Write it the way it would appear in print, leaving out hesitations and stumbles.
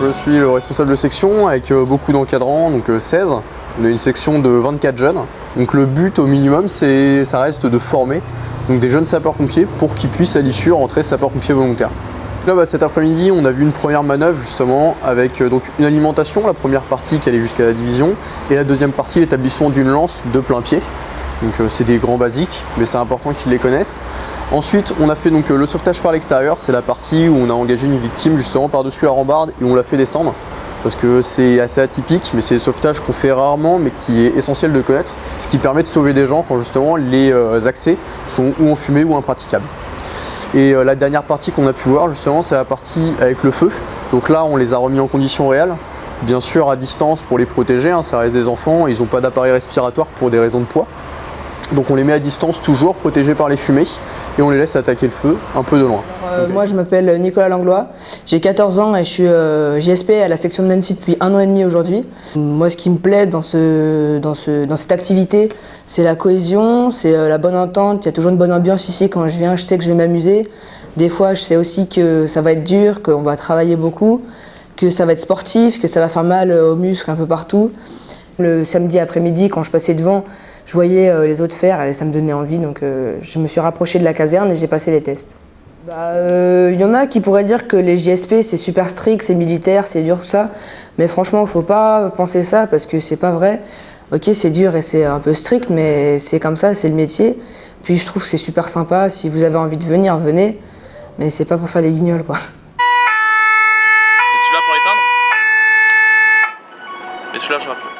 Je suis le responsable de section avec beaucoup d'encadrants, donc 16. On a une section de 24 jeunes. Donc le but au minimum, ça reste de former donc des jeunes sapeurs-pompiers pour qu'ils puissent à l'issue rentrer sapeurs-pompiers volontaires. Là, cet après-midi, on a vu une première manœuvre justement avec donc une alimentation, la première partie qui allait jusqu'à la division, et la deuxième partie, l'établissement d'une lance de plein pied. Donc c'est des grands basiques, mais c'est important qu'ils les connaissent. Ensuite, on a fait donc le sauvetage par l'extérieur, c'est la partie où on a engagé une victime justement par-dessus la rambarde et on l'a fait descendre. Parce que c'est assez atypique, mais c'est des sauvetages qu'on fait rarement, mais qui est essentiel de connaître, ce qui permet de sauver des gens quand justement les accès sont ou enfumés ou impraticables. Et la dernière partie qu'on a pu voir justement, c'est la partie avec le feu. Donc là, on les a remis en conditions réelles, bien sûr à distance pour les protéger, ça reste des enfants, ils n'ont pas d'appareil respiratoire pour des raisons de poids. Donc on les met à distance toujours, protégés par les fumées, et on les laisse attaquer le feu un peu de loin. Moi je m'appelle Nicolas Langlois, j'ai 14 ans et je suis JSP à la section de Mency depuis 1 an et demi aujourd'hui. Moi ce qui me plaît dans cette activité, c'est la cohésion, c'est la bonne entente, il y a toujours une bonne ambiance ici. Quand je viens, je sais que je vais m'amuser. Des fois je sais aussi que ça va être dur, qu'on va travailler beaucoup, que ça va être sportif, que ça va faire mal aux muscles un peu partout. Le samedi après-midi quand je passais devant, je voyais les autres faire et ça me donnait envie, donc je me suis rapprochée de la caserne et j'ai passé les tests. Y en a qui pourraient dire que les JSP c'est super strict, c'est militaire, c'est dur tout ça, mais franchement faut pas penser ça parce que c'est pas vrai. Ok, c'est dur et c'est un peu strict, mais c'est comme ça, c'est le métier. Puis je trouve que c'est super sympa, si vous avez envie de venir, venez, mais c'est pas pour faire les guignols quoi. Et celui-là pour éteindre? Et celui-là je rappelle.